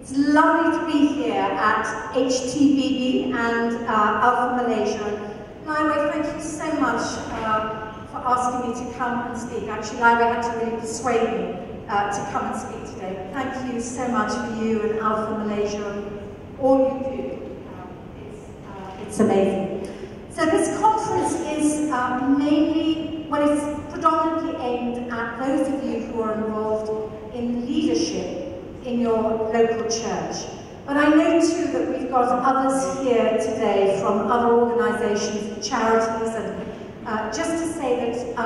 It's lovely to be here at HTBB and Alpha Malaysia. Laiwei, thank you so much for asking me to come and speak. Actually, Laiwei had to really persuade me to come and speak today. Thank you so much for you and Alpha Malaysia, all you do. It's amazing. So this conference is mainly, well, it's predominantly aimed at those of you who are involved in leadership in your local church. But I know too that we've got others here today from other organisations and charities, and just to say that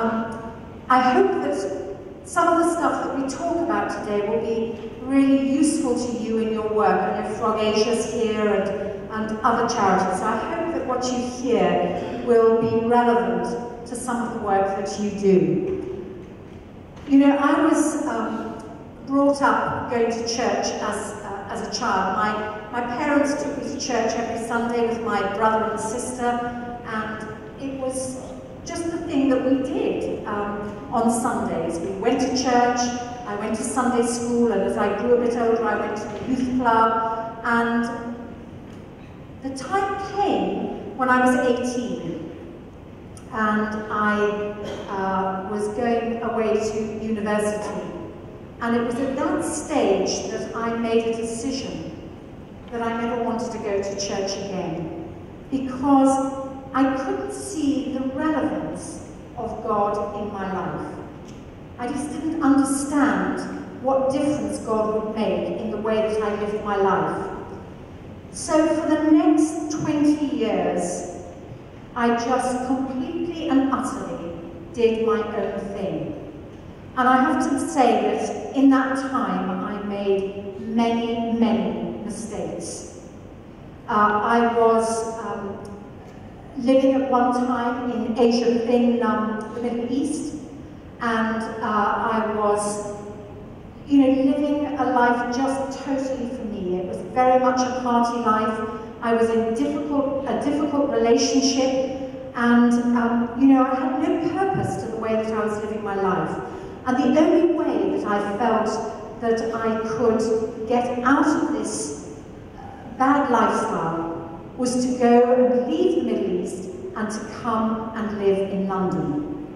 I hope that some of the stuff that we talk about today will be really useful to you in your work. I know Frog Asia's here and other charities. So I hope that what you hear will be relevant to some of the work that you do. You know, I was brought up going to church as a child. My parents took me to church every Sunday with my brother and sister, and it was just the thing that we did on Sundays. We went to church, I went to Sunday school, and as I grew a bit older, I went to the youth club, and the time came when I was 18, and I was going away to university. And it was at that stage that I made a decision that I never wanted to go to church again, because I couldn't see the relevance of God in my life. I just didn't understand what difference God would make in the way that I lived my life. So for the next 20 years, I just completely and utterly did my own thing. And I have to say that in that time, I made many, many mistakes. I was living at one time in Asia, in the Middle East, and I was, living a life just totally for me. It was very much a party life. I was in a difficult relationship, and I had no purpose to the way that I was living my life. And the only way that I felt that I could get out of this bad lifestyle was to go and leave the Middle East and to come and live in London.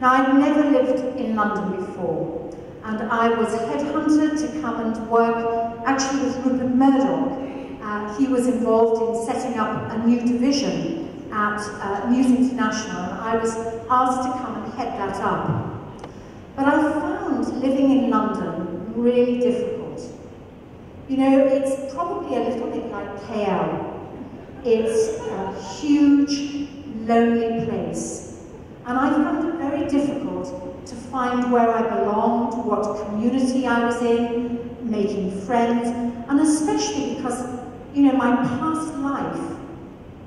Now, I'd never lived in London before, and I was headhunted to come and work actually with Rupert Murdoch. He was involved in setting up a new division at News International, and I was asked to come and head that up. But I found living in London really difficult. It's probably a little bit like KL. It's a huge, lonely place. And I found it very difficult to find where I belonged, what community I was in, making friends, and especially because, my past life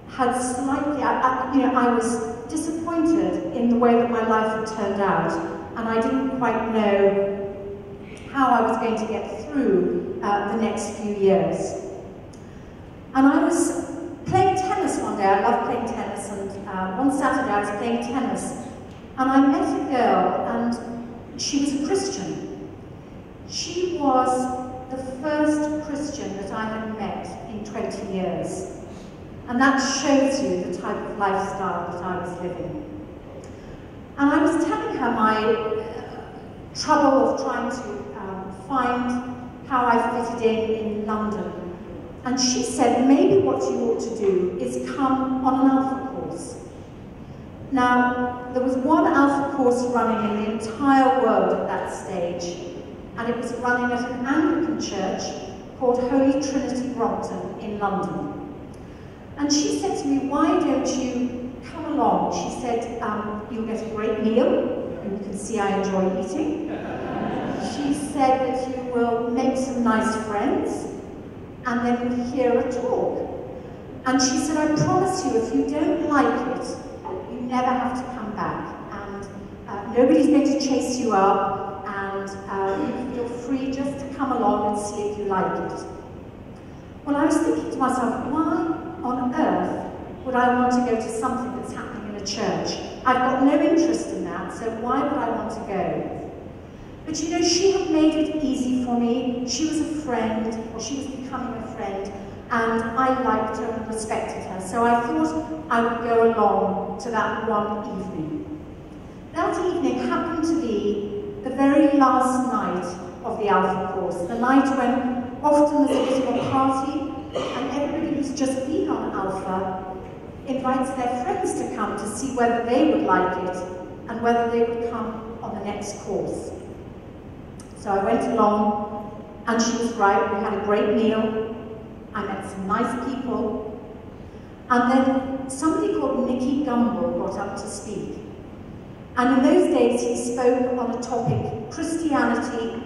had slightly, I was disappointed in the way that my life had turned out. And I didn't quite know how I was going to get through the next few years. And I was playing tennis one day. I love playing tennis, and one Saturday I was playing tennis, and I met a girl, and she was a Christian. She was the first Christian that I had met in 20 years. And that shows you the type of lifestyle that I was living. And I was telling her my trouble of trying to find how I fitted in London. And she said, maybe what you ought to do is come on an Alpha course. Now, there was one Alpha course running in the entire world at that stage, and it was running at an Anglican church called Holy Trinity Brompton in London. And she said to me, why don't you come along? She said, you'll get a great meal, and you can see I enjoy eating. She said that you will make some nice friends, and then you'll hear a talk. And she said, I promise you, if you don't like it, you never have to come back, and nobody's going to chase you up, and you feel free just to come along and see if you like it. Well, I was thinking to myself, why on earth would I want to go to something that's happening in a church? I've got no interest in that, so why would I want to go? But you know, she had made it easy for me. She was a friend, or she was becoming a friend, and I liked her and respected her. So I thought I would go along to that one evening. That evening happened to be the very last night of the Alpha course, the night when often there's a bit of a party and everybody who's just been on Alpha invites their friends to come to see whether they would like it and whether they would come on the next course. So I went along, and she was right. We had a great meal. I met some nice people. And then somebody called Nicky Gumbel got up to speak. And in those days, he spoke on a topic, Christianity,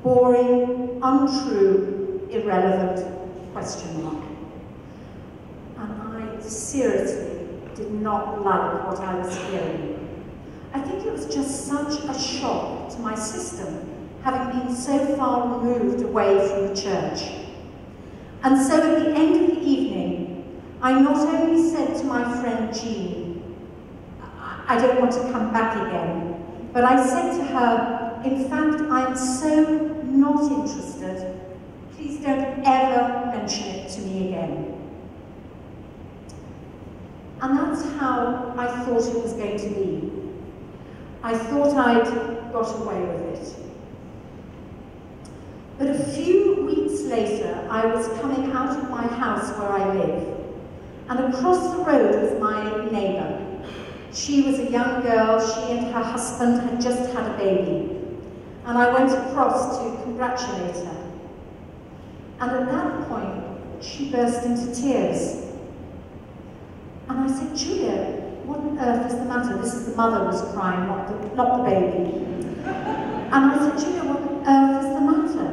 boring, untrue, irrelevant, question mark. And I seriously did not like what I was hearing. I think it was just such a shock to my system, having been so far removed away from the church. And so at the end of the evening, I not only said to my friend Jean, I don't want to come back again, but I said to her, in fact, I'm so not interested. Please don't ever mention it to me again. And that's how I thought it was going to be. I thought I'd got away with it. But a few weeks later, I was coming out of my house where I live, and across the road was my neighbour. She was a young girl. She and her husband had just had a baby, and I went across to congratulate her. And at that point, she burst into tears. And I said, Julia, what on earth is the matter? This is the mother was crying, not the baby. And I said, Julia, what on earth is the matter?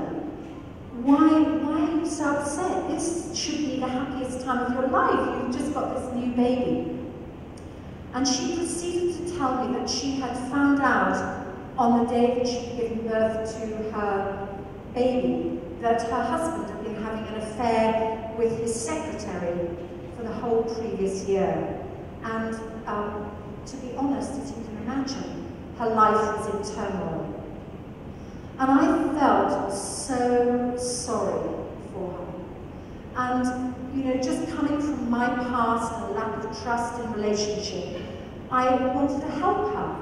Why are you so upset? This should be the happiest time of your life. You've just got this new baby. And she proceeded to tell me that she had found out on the day that she'd given birth to her baby that her husband had been having an affair with his secretary for the whole previous year. And to be honest, as you can imagine, her life was in turmoil. And I felt so sorry for her. And, you know, just coming from my past and lack of trust in relationship, I wanted to help her.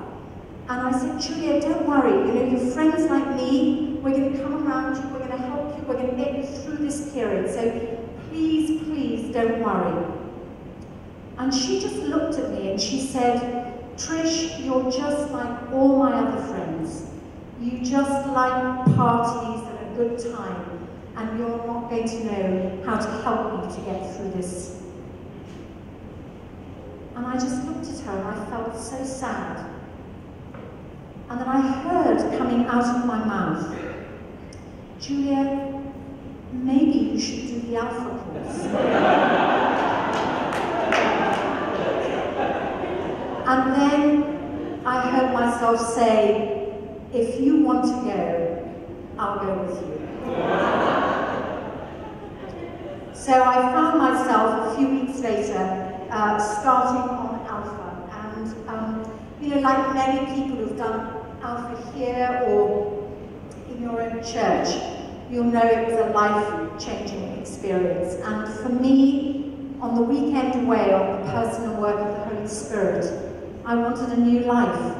And I said, Julia, don't worry, you know, your friends like me, we're going to come around you, we're going to help you, we're going to get you through this period. So please, please don't worry. And she just looked at me and she said, Trish, you're just like all my other friends. You just like parties and a good time, and you're not going to know how to help me to get through this. And I just looked at her and I felt so sad. And then I heard coming out of my mouth, Julia, maybe you should do the Alpha course. And then I heard myself say, if you want to go, I'll go with you. So I found myself a few weeks later starting on Alpha. And, you know, like many people who've done Alpha here or in your own church, you'll know it was a life-changing experience. And for me, on the weekend away on the personal work of the Holy Spirit, I wanted a new life.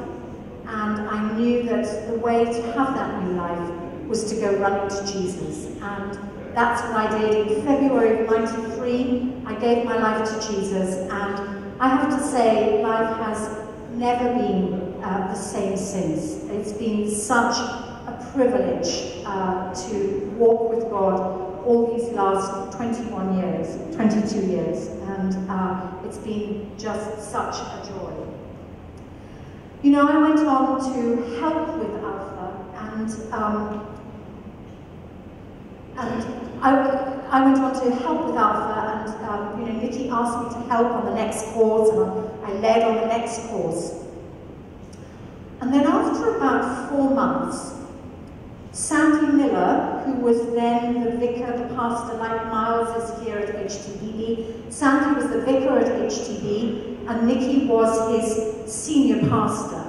And I knew that the way to have that new life was to go running to Jesus. And that's what I did. In February of '93, I gave my life to Jesus. And I have to say, life has never been the same since. It's been such a privilege to walk with God all these last 21 years, 22 years. And it's been just such a joy. You know, I went on to help with Alpha, and I went on to help with Alpha, and you know, Nikki asked me to help on the next course, and I led on the next course. And then after about 4 months, Sandy Miller, who was then the vicar, the pastor, like Miles is here at HTBB, Sandy was the vicar at HTB, and Nikki was his senior pastor.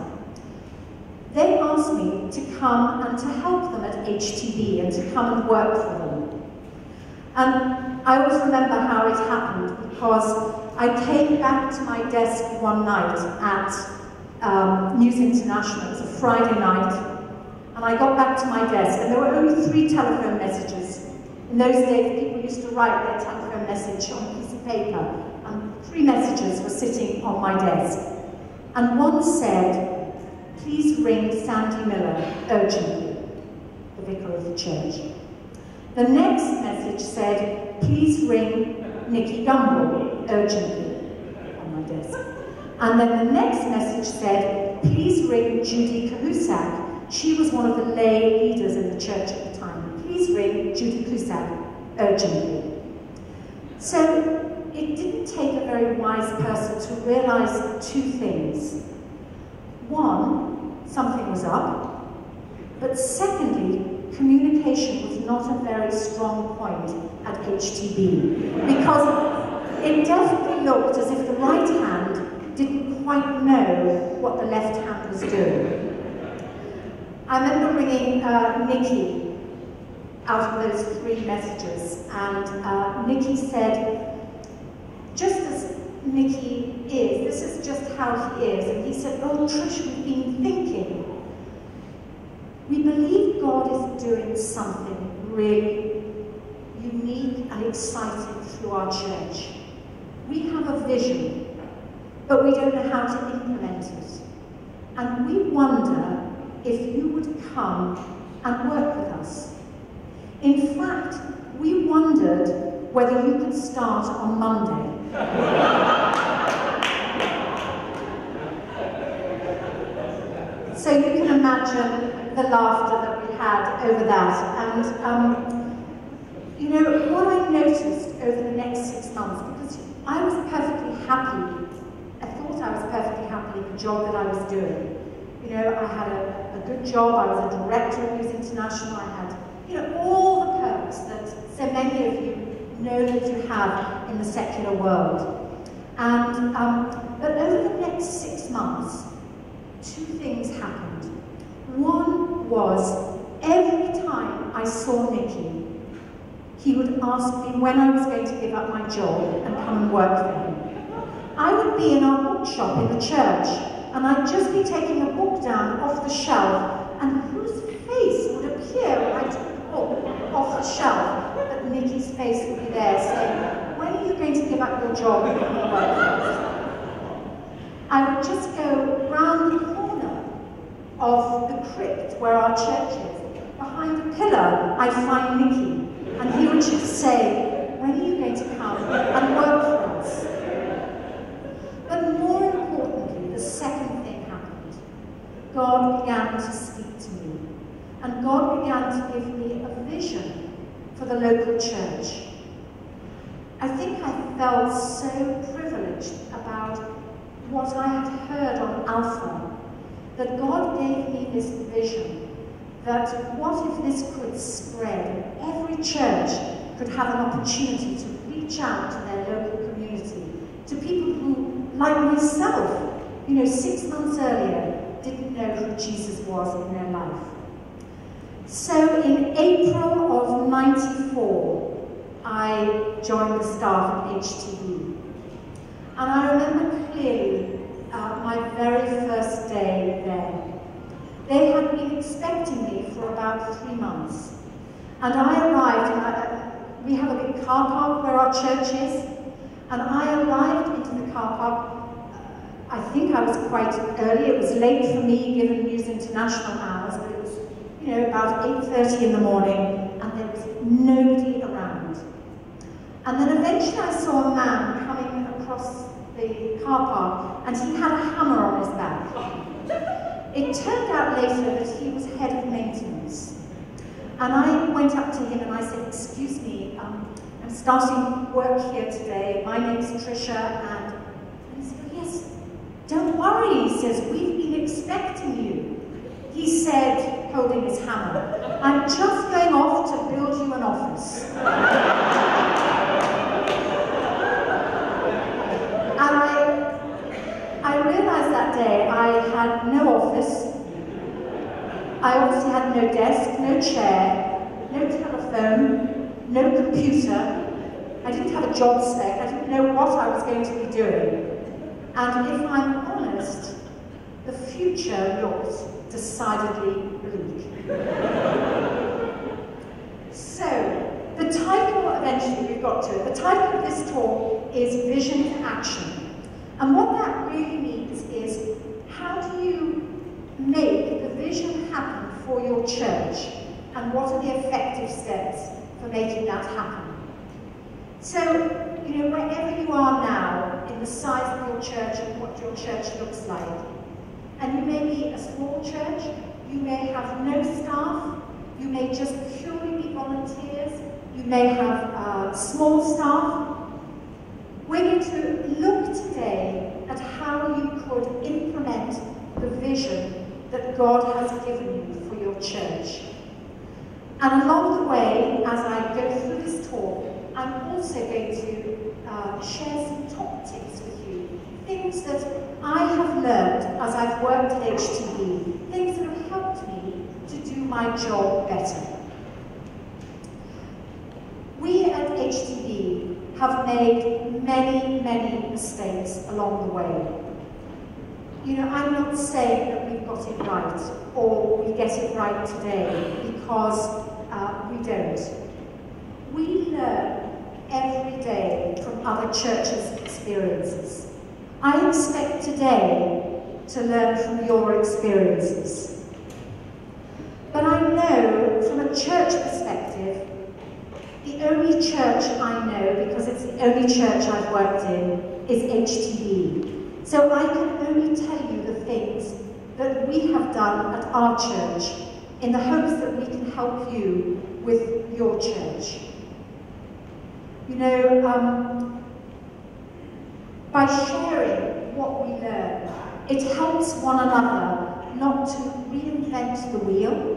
they asked me to come and to help them at HTB and to come and work for them. And I always remember how it happened, because I came back to my desk one night at News International. It was a Friday night, and I got back to my desk, and there were only 3 telephone messages. In those days, people used to write their telephone message on a piece of paper, and 3 messages were sitting on my desk. And one said, "Please ring Sandy Miller urgently," the vicar of the church. The next message said, "Please ring Nicky Gumbel urgently," on my desk. And then the next message said, "Please ring Judy Cahusac. She was one of the lay leaders in the church at the time. Please ring Judy Cahusac urgently." So it didn't take a very wise person to realize 2 things. One, something was up, but secondly, communication was not a very strong point at HTB, because it definitely looked as if the right hand didn't quite know what the left hand was doing. I remember ringing Nikki out of those 3 messages, and Nikki said, just as Nikki is, this is just how he is, and he said, "Oh, Trish, we've been thinking. We believe God is doing something really unique and exciting through our church. We have a vision, but we don't know how to implement it. And we wonder if you would come and work with us. In fact, we wondered whether you could start on Monday." So you can imagine the laughter that we had over that. And you know, what I noticed over the next 6 months, because I was perfectly happy, I thought I was perfectly happy in the job that I was doing. You know, I had a good job, I was a director of News International, I had, you know, all the perks that so many of you know that you have in the secular world. And, but over the next 6 months, 2 things happened. One was, every time I saw Nicky, he would ask me when I was going to give up my job and come and work for him. I would be in our bookshop in the church, and I'd just be taking a book down off the shelf, and whose face would appear when I took the book off the shelf? But Nicky's face would be there saying, "When are you going to give up your job and come and work for us?" I would just go round the corner of the crypt where our church is. Behind the pillar, I'd find Nicky, and he would just say, "When are you going to come and work for us?" But more importantly, the second thing happened. God began to speak to me, and God began to give me a vision for the local church. I think I felt so privileged about what I had heard on Alpha, that God gave me this vision that what if this could spread, and every church could have an opportunity to reach out to their local community, to people who, like myself, you know, 6 months earlier, didn't know who Jesus was in their life. So in April of '94, I joined the staff at HTB. And I remember clearly my very first day there. They had been expecting me for about 3 months. And I arrived, and we have a big car park where our church is, and I arrived into the car park. I think I was quite early. It was late for me, given News International hours, but it was, you know, about 8:30 in the morning, and there was nobody around. And then eventually I saw a man coming across the car park, and he had a hammer on his back. It turned out later that he was head of maintenance. And I went up to him and I said, "Excuse me, I'm starting work here today. My name's Tricia," and he said, "Oh, yes, don't worry," he says, "we've been expecting you." He said, holding his hammer, "I'm just going off to build you an office." And I realized that day I had no office, obviously had no desk, no chair, no telephone, no computer. I didn't have a job spec. I didn't know what I was going to be doing. And if I'm honest, the future looked decidedly bleak. So, the title, eventually we've got to it, the title of this talk is Vision to Action. And what that really means is, how do you make the vision happen for your church? And what are the effective steps for making that happen? So, you know, wherever you are now, in the size of your church and what your church looks like, and you may be a small church, you may have no staff, you may just purely be volunteers, you may have small staff. We're going to look today at how you could implement the vision that God has given you for your church. And along the way, as I go through this talk, I'm also going to share some top tips with you. Things that I have learned as I've worked at HTB. Things that have helped me to do my job better. We at HTB have made many, many mistakes along the way. You know, I'm not saying that we've got it right, or we get it right today, because we don't. We learn every day from other churches' experiences. I expect today to learn from your experiences. But I know, from a church perspective, the only church I know, because it's the only church I've worked in, is HTB. So I can only tell you the things that we have done at our church in the hopes that we can help you with your church. You know, by sharing what we learn, it helps one another not to reinvent the wheel.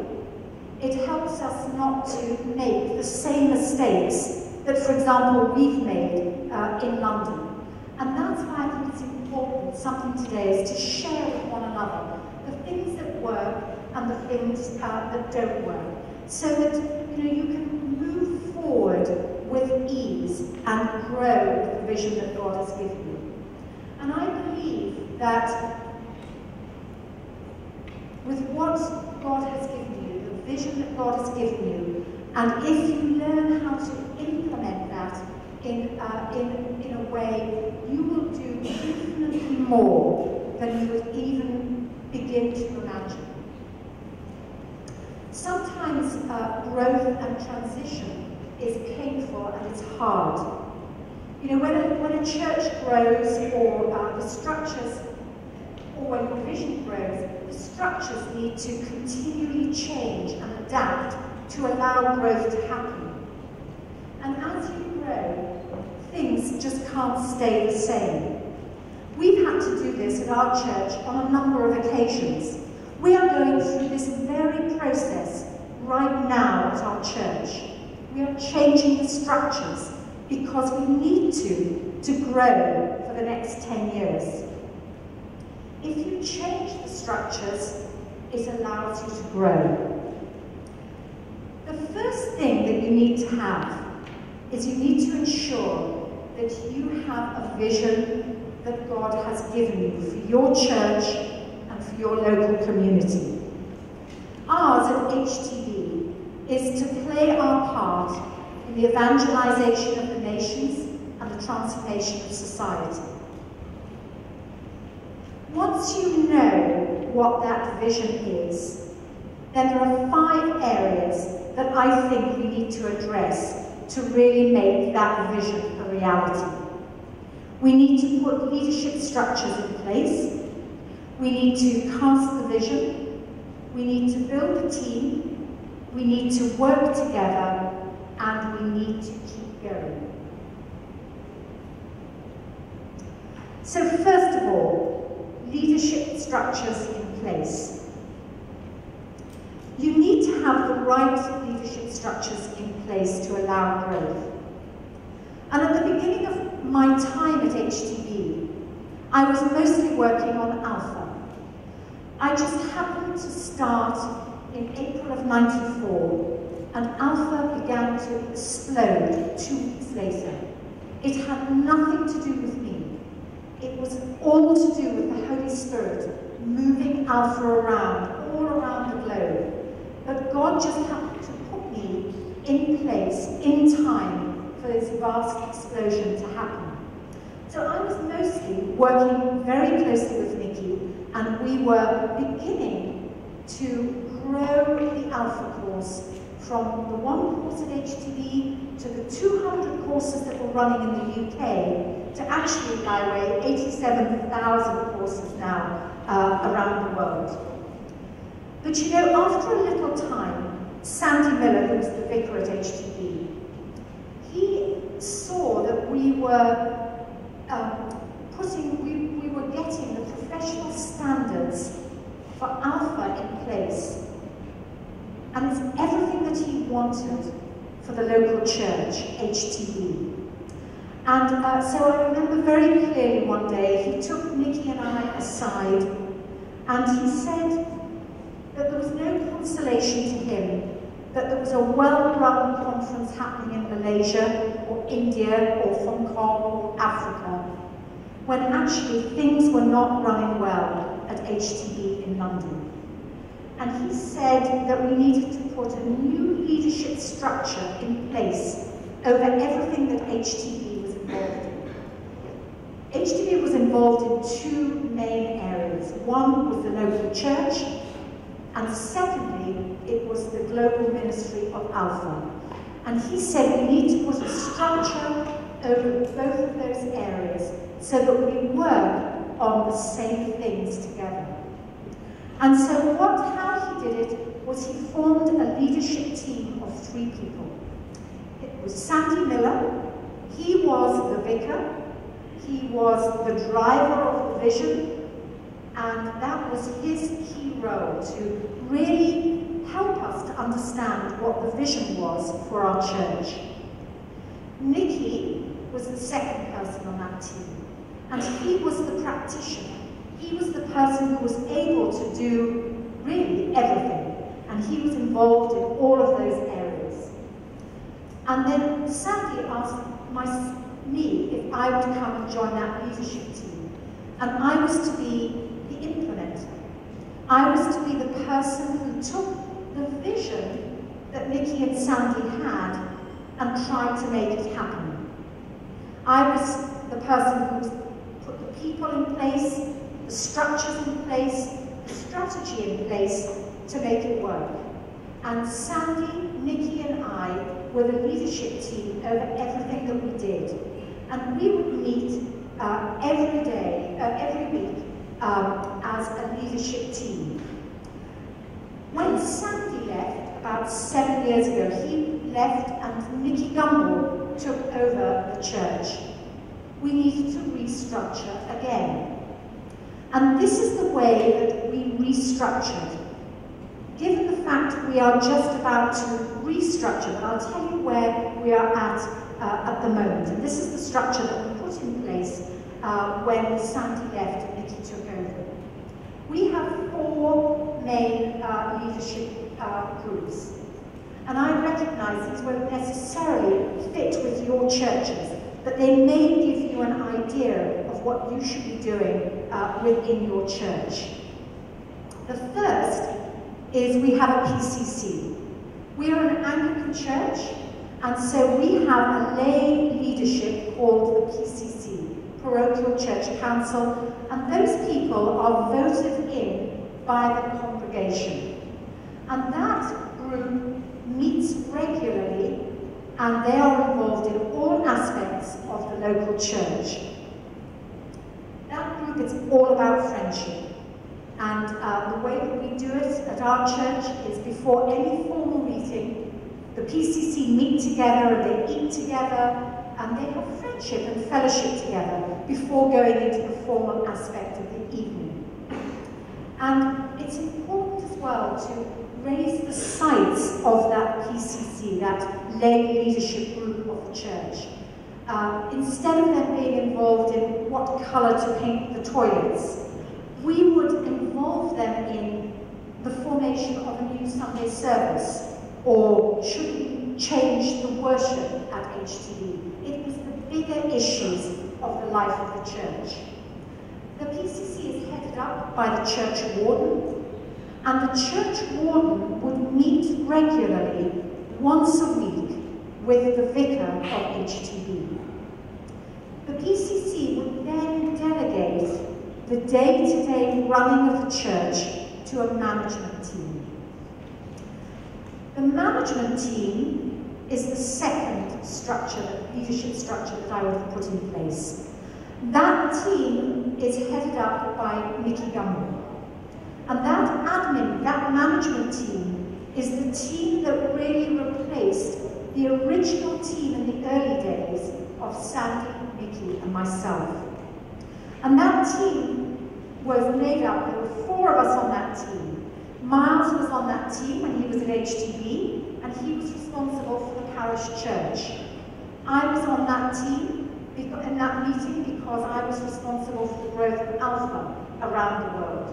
It helps us not to make the same mistakes that, for example, we've made in London. And that's why I think it's important, something today, is to share with one another the things that work and the things that don't work, so that you can move forward with ease and grow with the vision that God has given you. And I believe that with what God has given you, the vision that God has given you, and if you learn how to implement that in a way, you will do infinitely more than you would even begin to imagine. Sometimes growth and transition is painful and it's hard. You know, when a church grows, or the structures, or when your vision grows, the structures need to continually change and adapt to allow growth to happen. And as you grow, things just can't stay the same. We've had to do this at our church on a number of occasions. We are going through this very process right now at our church. We are changing the structures because we need to grow for the next 10 years. If you change the structures, it allows you to grow. The first thing that you need to have is you need to ensure that you have a vision that God has given you for your church and for your local community. Ours at HTB is to play our part in the evangelization of the nations and the transformation of society. Once you know what that vision is, then there are 5 areas that I think we need to address to really make that vision a reality. We need to put leadership structures in place. We need to cast the vision. We need to build a team. We need to work together, and we need to keep going. So first of all, leadership structures in place. You need to have the right leadership structures in place to allow growth. And at the beginning of my time at HTB, I was mostly working on Alpha. I just happened to start in April of '94, and Alpha began to explode 2 weeks later. It had nothing to do with me. It was all to do with the Holy Spirit moving Alpha around, all around the globe. But God just happened to put me in place, in time, for this vast explosion to happen. So I was mostly working very closely with Nikki, and we were beginning to grow the Alpha course from the 1 course at HTB to the 200 courses that were running in the UK to actually, by the way, 87,000 courses now around the world. But you know, after a little time, Sandy Miller, who was the vicar at HTB, he saw that we were we were getting the professional standards for Alpha in place. And it's everything that he wanted for the local church, HTB. And so I remember very clearly one day, he took Nikki and I aside, and he said that there was no consolation to him that there was a well-run conference happening in Malaysia, or India, or Hong Kong, or Africa, when actually things were not running well at HTB in London. And he said that we needed to put a new leadership structure in place over everything that HTB was involved in. HTB was involved in 2 main areas. One was the local church, and secondly, it was the global ministry of Alpha. And he said we need to put a structure over both of those areas so that we work on the same things together. And so how he did it was he formed a leadership team of 3 people. It was Sandy Miller. He was the vicar. He was the driver of the vision. And that was his key role, to really help us to understand what the vision was for our church. Nikki was the second person on that team. And he was the practitioner. He was the person who was able to do really everything, and he was involved in all of those areas. And then Sandy asked me if I would come and join that leadership team, and I was to be the implementer. I was to be the person who took the vision that Nikki and Sandy had and tried to make it happen. I was the person who put the people in place, the structures in place, the strategy in place to make it work. And Sandy, Nikki and I were the leadership team over everything that we did. And we would meet every day, every week, as a leadership team. When Sandy left, about 7 years ago, he left and Nikki Gumbel took over the church. We needed to restructure again. And this is the way that we restructured. Given the fact we are just about to restructure, but I'll tell you where we are at the moment. And this is the structure that we put in place when Sandy left and Nikki took over. We have 4 main leadership groups. And I recognize these won't necessarily fit with your churches, but they may give you an idea of what you should be doing within your church. The first is we have a PCC. We are an Anglican church, and so we have a lay leadership called the PCC, Parochial Church Council, and those people are voted in by the congregation. And that group meets regularly, and they are involved in all aspects of the local church. That group is all about friendship. And the way that we do it at our church is before any formal meeting, the PCC meet together and they eat together and they have friendship and fellowship together before going into the formal aspect of the evening. And it's important as well to raise the sights of that PCC, that lay leadership group of the church. Instead of them being involved in what colour to paint the toilets, we would involve them in the formation of a new Sunday service, or should we change the worship at HTB? It was the bigger issues of the life of the church. The PCC is headed up by the church warden, and the church warden would meet regularly once a week with the vicar of HTB. The PCC would then delegate the day-to-day running of the church to a management team. The management team is the second structure, leadership structure that I would have put in place. That team is headed up by Nikki Gumble. And that management team is the team that really replaced the original team in the early days of Sandy, Nikki, and myself. And that team was made up, there were 4 of us on that team. Miles was on that team when he was at HTB, and he was responsible for the parish church. I was on that team in that meeting because I was responsible for the growth of Alpha around the world.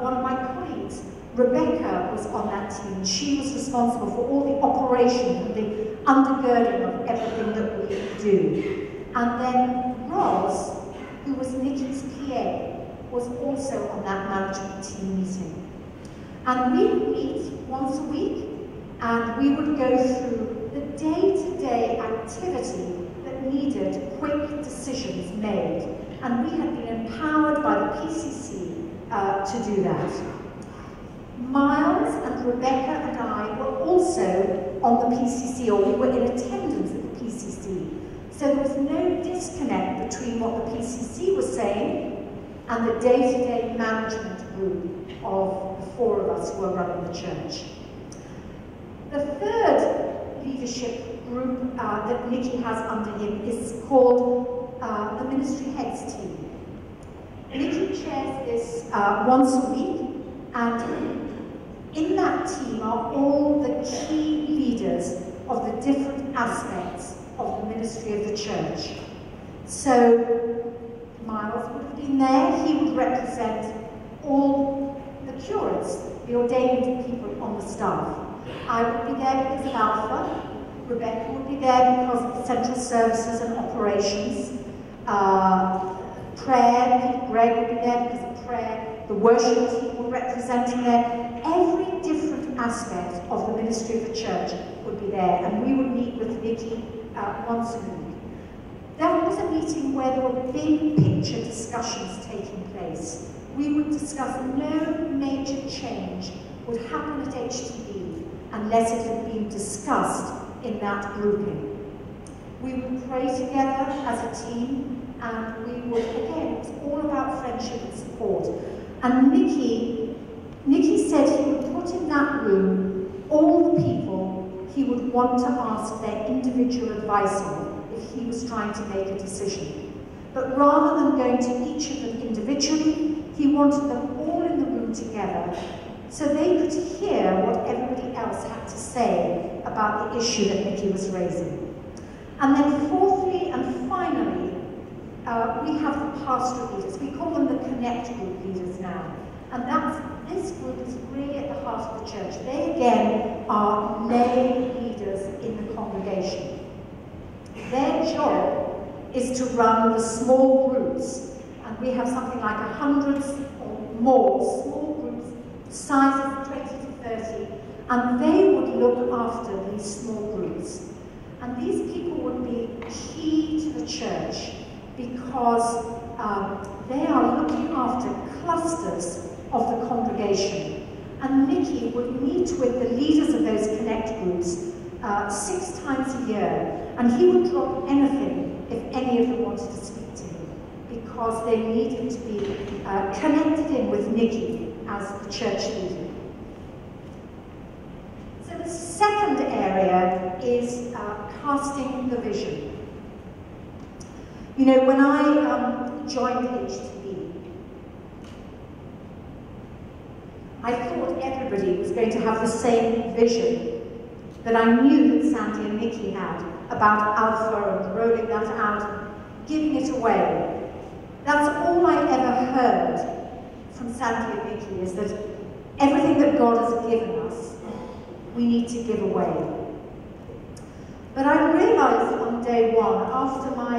One of my colleagues, Rebecca, was on that team. She was responsible for all the operation and the undergirding of everything that we do. And then Roz, who was Nikki's PA, was also on that management team meeting. And we would meet once a week, and we would go through the day-to-day activity that needed quick decisions made. And we had been empowered by the PCC to do that. Miles and Rebecca and I were also on the PCC, or we were in attendance at the PCC. So there was no disconnect between what the PCC was saying and the day-to-day management group of the 4 of us who were running the church. The third leadership group that Nikki has under him is called the Ministry Heads Team. Nikki chairs this once a week, and in that team are all the key leaders of the different aspects of the ministry of the church. So Miles would have been there. He would represent all the curates, the ordained people on the staff. I would be there because of Alpha. Rebecca would be there because of the central services and operations. Prayer, Greg would be there because of prayer. The worship team were representing there. Every different aspect of the ministry of the church would be there, and we would meet with Nikki once a week. That was a meeting where there were big picture discussions taking place. We would discuss no major change would happen at HTB unless it had been discussed in that grouping. We would pray together as a team, and we would, again, it was all about friendship and support. And Nikki said he would put in that room all the people he would want to ask their individual advice on if he was trying to make a decision. But rather than going to each of them individually, he wanted them all in the room together so they could hear what everybody else had to say about the issue that Nikki was raising. And then fourthly and finally, we have the pastoral leaders. We call them the Connect group leaders now. And this group is really at the heart of the church. They again are lay leaders in the congregation. Their job is to run the small groups. And we have something like 100 or more small groups, the size of 20 to 30. And they would look after these small groups. And these people would be key to the church because they are looking after clusters of the congregation. And Nikki would meet with the leaders of those Connect groups 6 times a year, and he would drop anything if any of them wanted to speak to him, because they needed to be connected in with Nikki as the church leader. So the second area is casting the vision. You know, when I joined HTB, I thought everybody was going to have the same vision that I knew that Sandy and Nikki had about Alpha and rolling that out, giving it away. That's all I ever heard from Sandy and Nikki, is that everything that God has given us, we need to give away. But I realised on day one, after my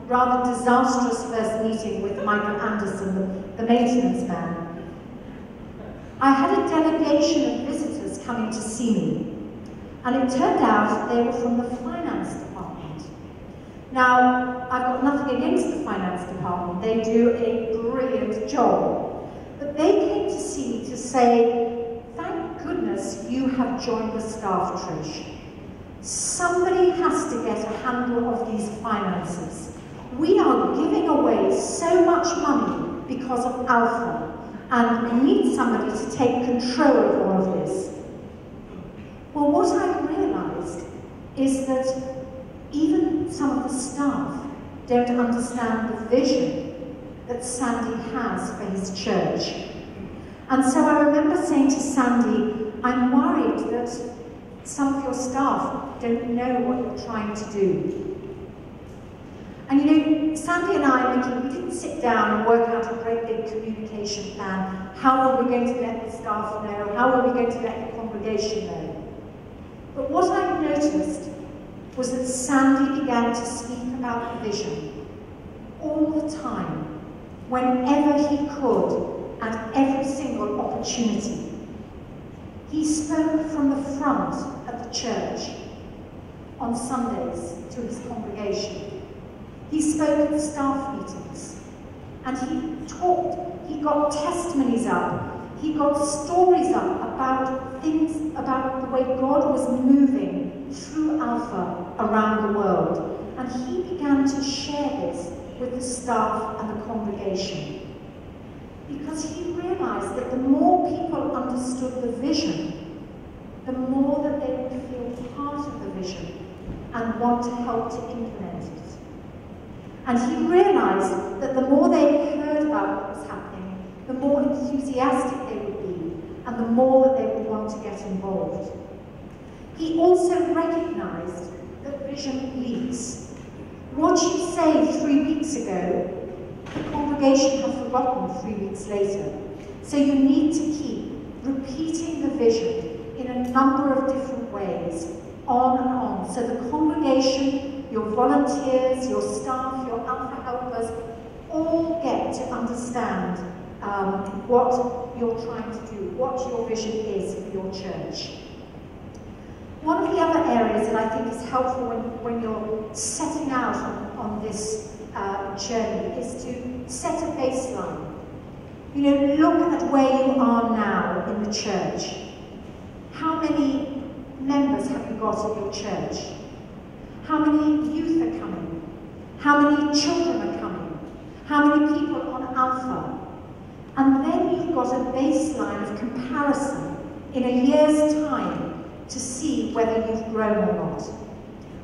rather disastrous first meeting with Michael Anderson, the maintenance man, I had a delegation of visitors coming to see me. And it turned out they were from the finance department. Now, I've got nothing against the finance department. They do a brilliant job. But they came to see me to say, thank goodness you have joined the staff, Trish. Somebody has to get a handle of these finances. We are giving away so much money because of Alpha, and we need somebody to take control of all of this. Well, what I realised is that even some of the staff don't understand the vision that Sandy has for his church. And so I remember saying to Sandy, I'm worried that some of your staff don't know what you're trying to do. And you know, Sandy and I, we didn't sit down and work out a great big communication plan. How are we going to let the staff know? How are we going to let the congregation know? But what I noticed was that Sandy began to speak about the vision all the time, whenever he could, at every single opportunity. He spoke from the front of the church on Sundays to his congregation. He spoke at staff meetings, and he talked, he got testimonies up, he got stories up about things, about the way God was moving through Alpha around the world. And he began to share this with the staff and the congregation. Because he realized that the more people understood the vision, the more that they would feel part of the vision and want to help to implement it. And he realized that the more they heard about what was happening, the more enthusiastic they would be, and the more that they would want to get involved. He also recognized that vision leaks. What you say 3 weeks ago, the congregation have forgotten 3 weeks later. So you need to keep repeating the vision in a number of different ways, on and on. So the congregation, your volunteers, your staff, your Alpha helpers, all get to understand what you're trying to do, what your vision is for your church. One of the other areas that I think is helpful when you're setting out on this journey is to set a baseline. You know, look at where you are now in the church. How many members have you got in your church? How many youth are coming? How many children are coming? How many people on Alpha? And then you've got a baseline of comparison in a year's time to see whether you've grown or not.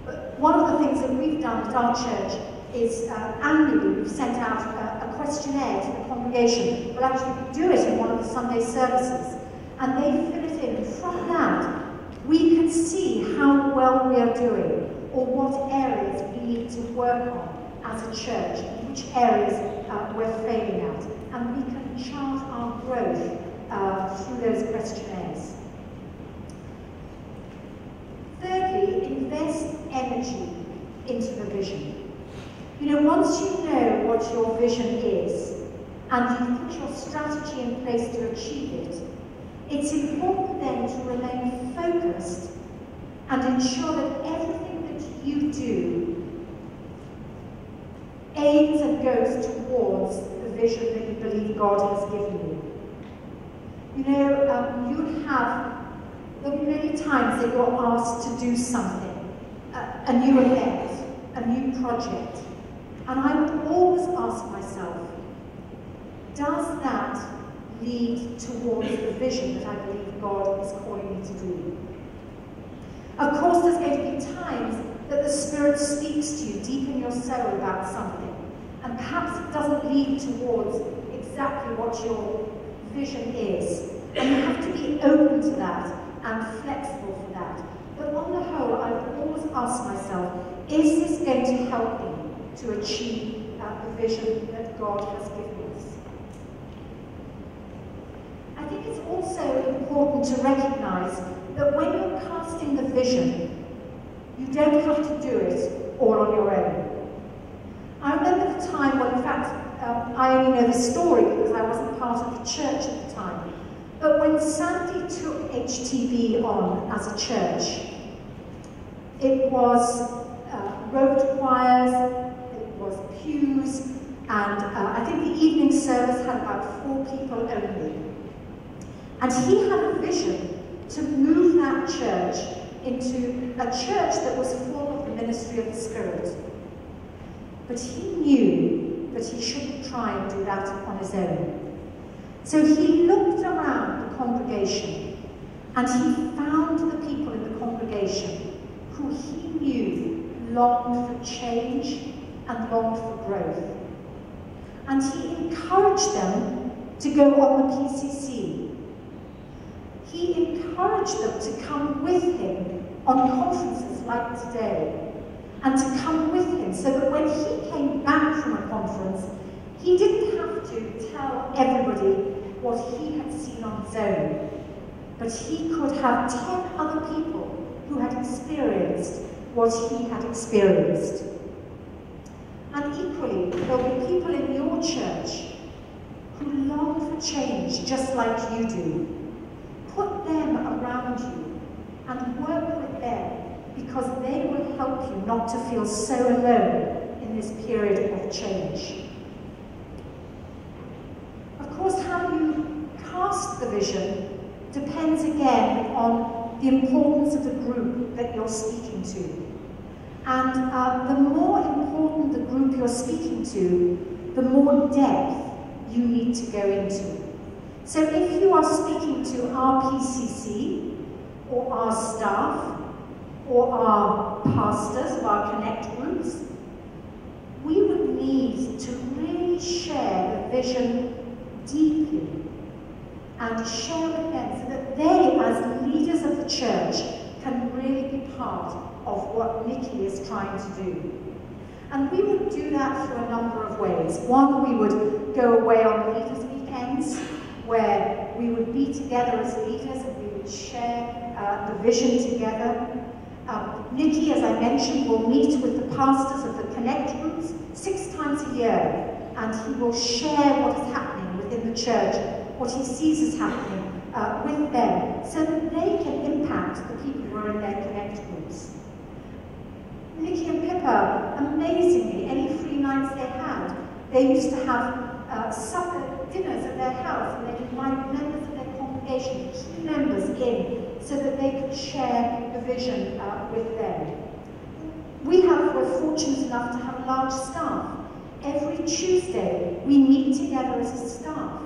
But one of the things that we've done at our church is annually we've sent out a questionnaire to the congregation. We'll actually do it in one of the Sunday services. And they fill it in. And from that, we can see how well we are doing, or what areas we need to work on as a church, and which areas we're failing at. And we can chart our growth through those questionnaires. Thirdly, invest energy into the vision. You know, once you know what your vision is, and you've put your strategy in place to achieve it, it's important then to remain focused and ensure that everything that you do aims and goes towards the vision that you believe God has given you. You know, there'll be many times that you're asked to do something, a new event, a new project, and I would always ask myself, does that lead towards the vision that I believe God is calling me to do? Of course, there's going to be times that the Spirit speaks to you deep in your soul about something, and perhaps it doesn't lead towards exactly what your vision is, and you have to be open to that and flexible for that. But on the whole, I would always ask myself, is this going to help me to achieve the vision that God has given us? I think it's also important to recognise that when you're casting the vision, you don't have to do it all on your own. I remember the time when, in fact, I only know the story because I wasn't part of the church at the time, but when Sandy took HTB on as a church, it was robed choirs, it was pews, and I think the evening service had about 4 people only. And he had a vision to move that church into a church that was full of the ministry of the Spirit. But he knew that he shouldn't try and do that on his own. So he looked around the congregation and he found the people in the congregation who he knew longed for change and longed for growth. And he encouraged them to go on the PCC. He encouraged them to come with him on conferences like today, and to come with him so that when he came back from a conference, he didn't have to tell everybody what he had seen on his own, but he could have 10 other people who had experienced what he had experienced. And equally, there will be people in your church who long for change just like you do. Put them around you and work with them, because they will help you not to feel so alone in this period of change. Of course, how you cast the vision depends again on the importance of the group that you're speaking to. And the more important the group you're speaking to, the more depth you need to go into. So if you are speaking to our PCC, or our staff, or our pastors of our Connect groups, we would need to really share the vision deeply and share with them so that they, as leaders of the church, can really be part of what Nikki is trying to do. And we would do that through a number of ways. One, we would go away on leaders' weekends, where we would be together as leaders and we would share the vision together. Nikki, as I mentioned, will meet with the pastors of the Connect groups 6 times a year, and he will share what is happening within the church, what he sees as happening with them, so that they can impact the people who are in their Connect groups. Nikki and Pippa, amazingly, any free nights they had, they used to have dinners at their house, and they'd invite members of their congregation, key members in, so that they could share the vision with them. We're fortunate enough to have a large staff. Every Tuesday, we meet together as a staff,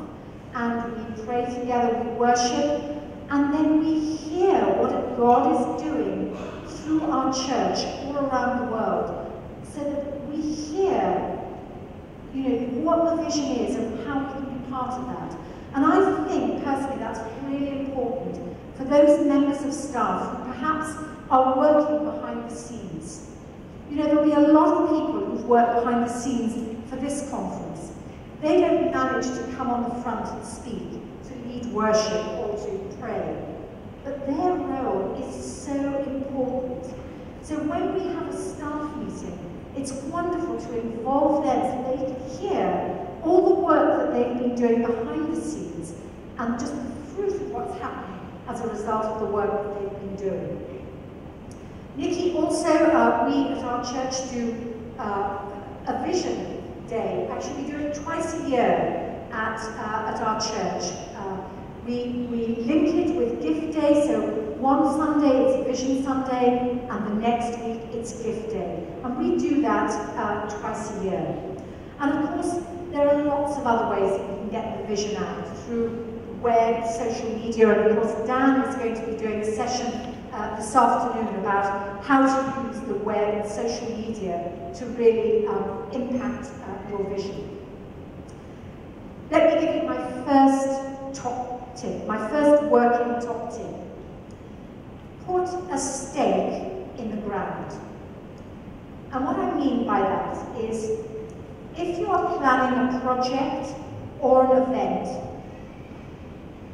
and we pray together, we worship, and then we hear what God is doing through our church all around the world, so that we hear, what the vision is and how we can be part of that. And I think, personally, that's really important for those members of staff who perhaps are working behind the scenes. There'll be a lot of people who've worked behind the scenes for this conference. They don't manage to come on the front and speak, to lead worship or to pray. But their role is so important. So when we have a staff meeting, it's wonderful to involve them so they can hear all the work that they've been doing behind the scenes and just the fruit of what's happening as a result of the work that they've been doing. Nikki, also, we at our church do a vision day. Actually, we do it twice a year at our church. We link it with gift day, so one Sunday it's Vision Sunday, and the next week it's gift day. And we do that twice a year. And of course, there are lots of other ways that we can get the vision out, through web, social media, and of course Dan is going to be doing a session this afternoon about how to use the web and social media to really impact your vision. Let me give you my first top tip, my first working top tip. Put a stake in the ground. And what I mean by that is, if you are planning a project or an event,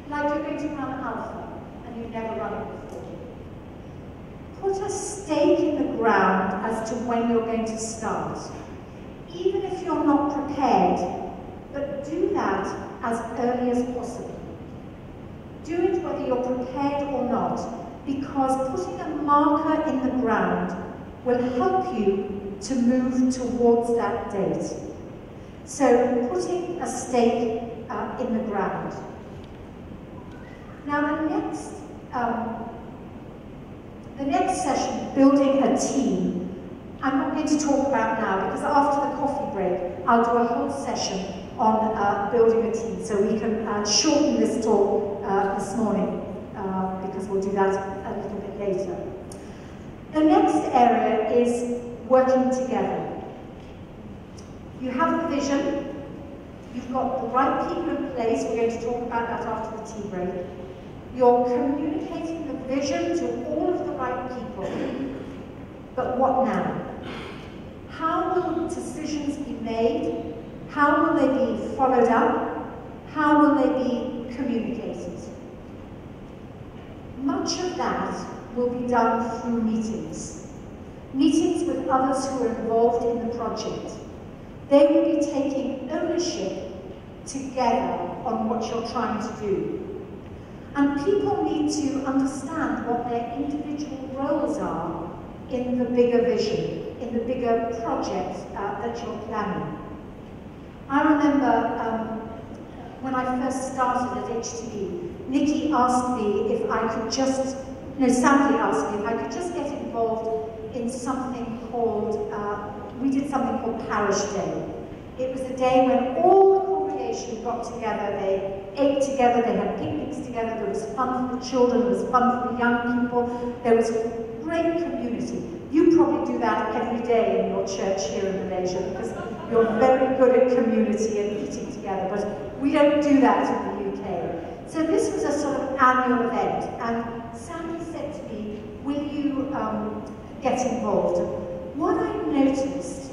like you're going to run Alpha and you've never run it before. Put a stake in the ground as to when you're going to start, even if you're not prepared, but do that as early as possible. Do it whether you're prepared or not, because putting a marker in the ground will help you to move towards that date. So putting a stake in the ground. Now the next session, building a team, I'm not going to talk about now because after the coffee break, I'll do a whole session on building a team. So we can shorten this talk this morning because we'll do that a little bit later. The next area is working together. You have the vision, you've got the right people in place, we're going to talk about that after the tea break. You're communicating the vision to all of the right people, but what now? How will decisions be made? How will they be followed up? How will they be communicated? Much of that will be done through meetings. Meetings with others who are involved in the project. They will be taking ownership together on what you're trying to do. And people need to understand what their individual roles are in the bigger vision, in the bigger project that you're planning. I remember when I first started at HTB, Nikki asked me if I could just, Sandy asked me if I could just get involved in something called, we did something called Parish Day. It was a day when all the congregation got together, they ate together, they had picnics together, there was fun for the children, there was fun for the young people, there was great community. You probably do that every day in your church here in Malaysia because you're very good at community and eating together, but we don't do that in the UK. So this was a sort of annual event, and Sandy said to me, will you get involved? What I noticed,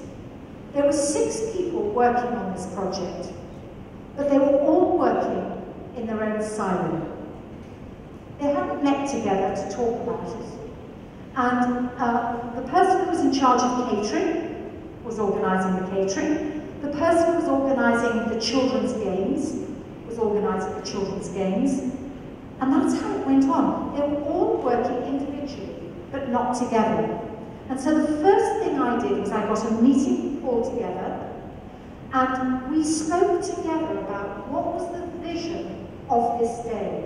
there were 6 people working on this project, but they were all working in their own silo. They hadn't met together to talk about it. And the person who was in charge of catering was organising the catering. The person who was organising the children's games was organising the children's games. And that's how it went on. They were all working individually, but not together. And so the first thing I did was I got a meeting called together, and we spoke together about what was the vision of this day.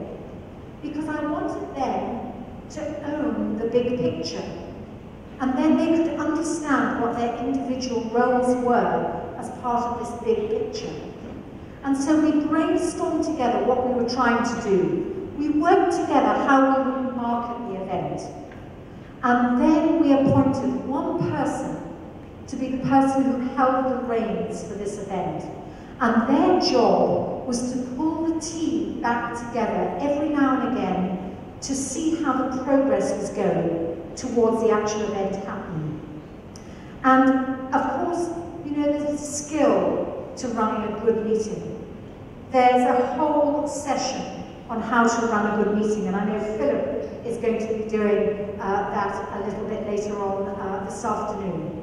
Because I wanted them to own the big picture. And then they could understand what their individual roles were as part of this big picture. And so we brainstormed together what we were trying to do. We worked together how we would market the event. And then we appointed one person to be the person who held the reins for this event. And their job was to pull the team back together every now and again to see how the progress was going towards the actual event happening. And of course, there's a skill to running a good meeting. There's a whole session on how to run a good meeting, and I know Philip is going to be doing that a little bit later on this afternoon.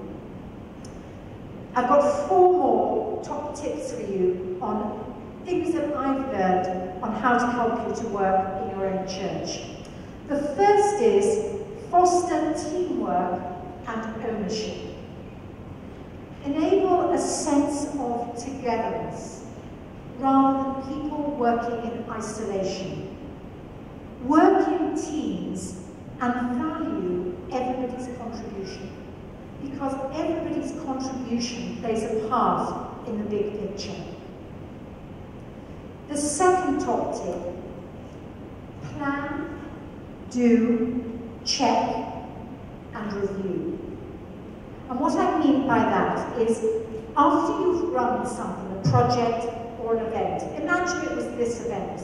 I've got 4 more top tips for you on things that I've learned on how to help you to work in your own church. The first is foster teamwork and ownership. Enable a sense of togetherness rather than people working in isolation. Work in teams and value everybody's contribution, because everybody's contribution plays a part in the big picture. The second top tip, plan, do, check, and review. And what I mean by that is, after you've run something, a project or an event, imagine it was this event.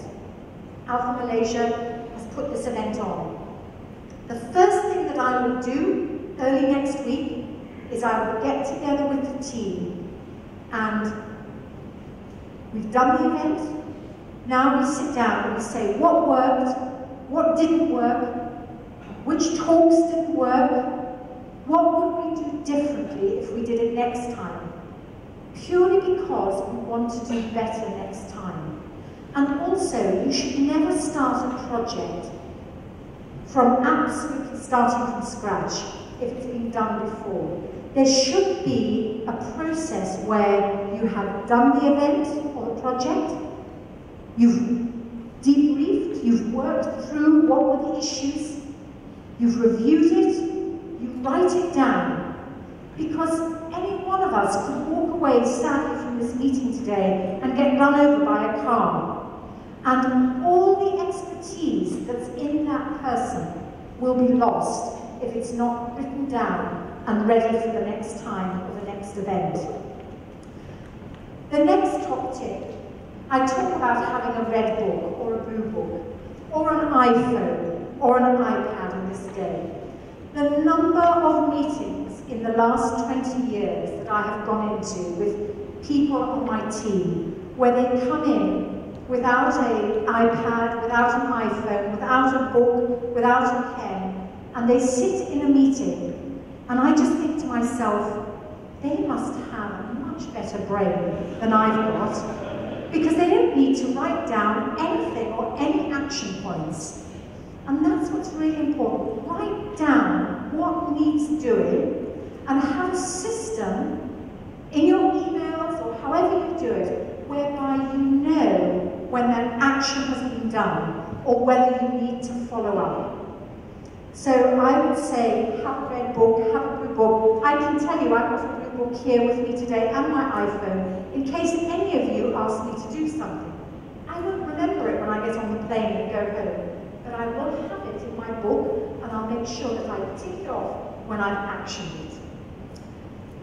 Alpha Malaysia has put this event on. The first thing that I will do early next week is I will get together with the team, and we've done the event, Now we sit down and we say what worked, what didn't work, which talks didn't work, what would we do differently if we did it next time? Purely because we want to do better next time. And also, you should never start a project from absolutely starting from scratch if it's been done before. There should be a process where you have done the event or the project, you've debriefed, you've worked through what were the issues, you've reviewed it, you write it down. Because any one of us could walk away sadly from this meeting today and get run over by a car. And all the expertise that's in that person will be lost if it's not written down and ready for the next time or the next event. The next top tip, I talk about having a red book or a blue book or an iPhone or an iPad in this day. The number of meetings in the last 20 years that I have gone into with people on my team where they come in without an iPad, without an iPhone, without a book, without a pen, and they sit in a meeting, and I just think to myself, they must have a much better brain than I've got, because they don't need to write down anything or any action points. And that's what's really important. Write down what needs doing, and have a system in your emails or however you do it, whereby you know when that action has been done, or whether you need to follow up. So I would say, have a red book, have a blue book. I can tell you I've got a blue book here with me today and my iPhone, in case any of you ask me to do something. I won't remember it when I get on the plane and go home, but I will have it in my book, and I'll make sure that I tick it off when I've actioned it.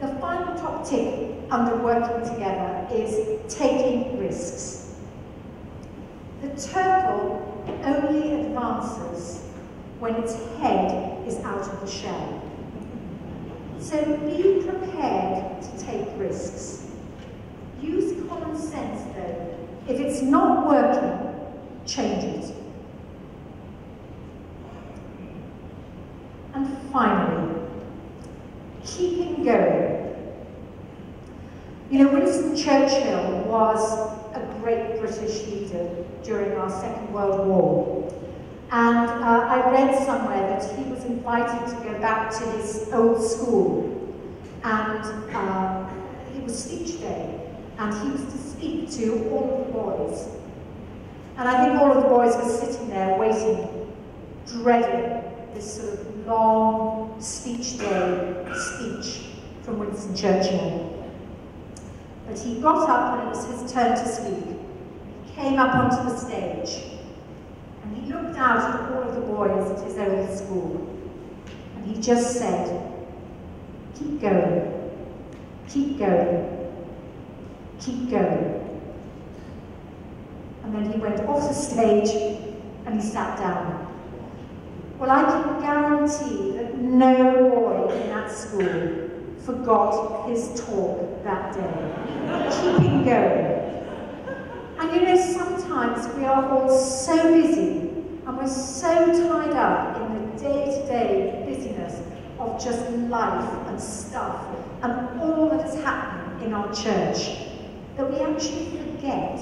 The final top tip under working together is taking risks. The turtle only advances when its head is out of the shell. So be prepared to take risks. Use common sense though. If it's not working, change it. And finally, keeping going. You know, Winston Churchill was a great British leader during our Second World War. And I read somewhere that he was invited to go back to his old school. And it was speech day. And he was to speak to all of the boys. And I think all of the boys were sitting there waiting, dreading this sort of long speech day speech from Winston Churchill. But he got up and it was his turn to speak. He came up onto the stage and he looked out at all of the boys at his old school and he just said, keep going, keep going, keep going. And then he went off the stage and he sat down. Well, I can guarantee that no boy in that school forgot his talk that day. Keeping going. And you know, sometimes we are all so busy and we're so tied up in the day-to-day busyness of just life and stuff and all that is happening in our church that we actually forget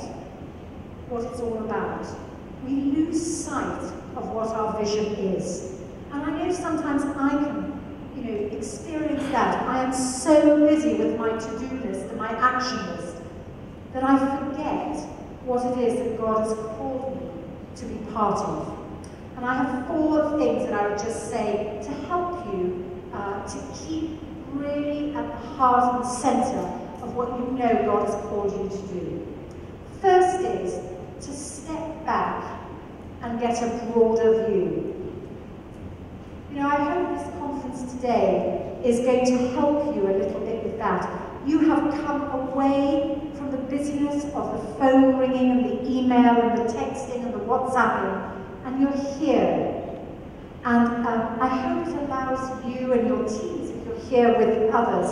what it's all about. We lose sight of what our vision is. And I know sometimes I can, you know, experience that. I am so busy with my to-do list and my action list that I forget what it is that God has called me to be part of. And I have 4 things that I would just say to help you to keep really at the heart and center of what you know God has called you to do. First is to step back and get a broader view. You know, I hope this conference today is going to help you a little bit with that. You have come away from the busyness of the phone ringing and the email and the texting and the WhatsApping, and you're here. And I hope it allows you and your teams, if you're here with others,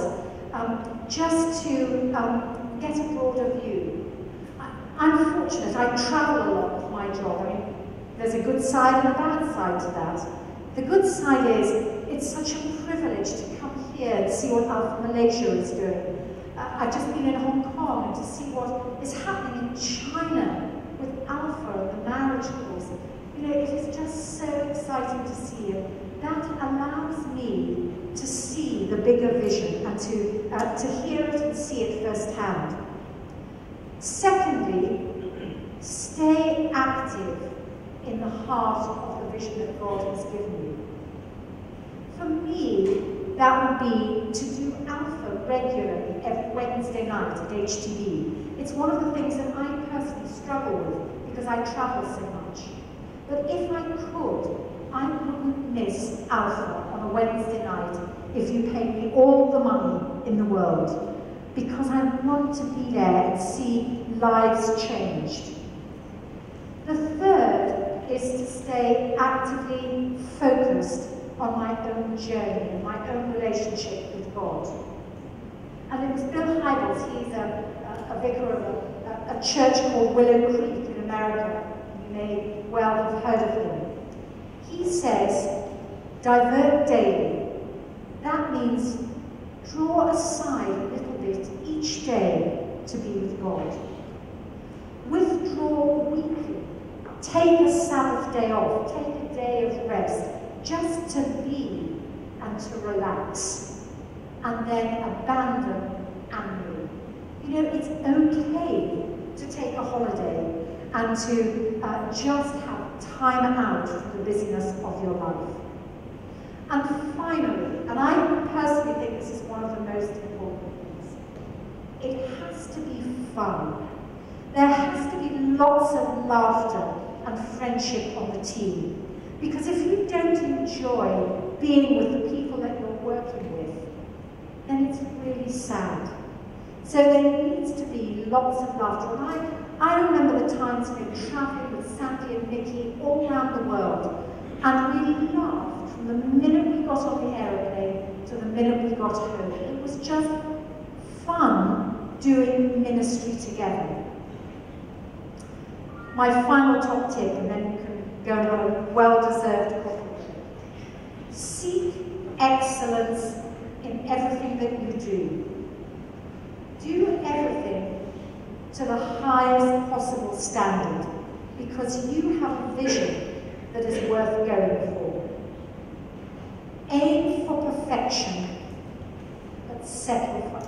just to get a broader view. I'm fortunate, I travel a lot with my job. I mean, there's a good side and a bad side to that. The good side is, it's such a privilege to come here and see what Alpha Malaysia is doing. I've just been in Hong Kong and to see what is happening in China with Alpha and the marriage course. You know, it is just so exciting to see it. That allows me to see the bigger vision and to hear it and see it firsthand. Secondly, stay active in the heart of the vision that God has given you. For me, that would be to do Alpha regularly every Wednesday night at HTB. It's one of the things that I personally struggle with because I travel so much. But if I could, I wouldn't miss Alpha on a Wednesday night if you paid me all the money in the world, because I want to be there and see lives changed. The third is to stay actively focused on my own journey and my own relationship with God. And it was Bill Hybels, he's a vicar of a church called Willow Creek in America. You may well have heard of him. He says, divert daily. That means draw aside a little bit each day to be with God. Withdraw weekly. Take a Sabbath day off. Take a day of rest. Just to be and to relax. And then abandon annually. You know, it's okay to take a holiday and to just have time out from the busyness of your life. And finally, and I personally think this is one of the most important things, it has to be fun. There has to be lots of laughter and friendship on the team. Because if you don't enjoy being with the people that you're working with, then it's really sad. So there needs to be lots of laughter. And I remember the times we've been traveling with Sandy and Mickey all around the world, and we laughed from the minute we got on the aeroplane to the minute we got home. It was just fun doing ministry together. My final top tip, and then you can go and have a well-deserved coffee. Seek excellence in everything that you do. Do everything to the highest possible standard, because you have a vision that is worth going for. Aim for perfection, but settle for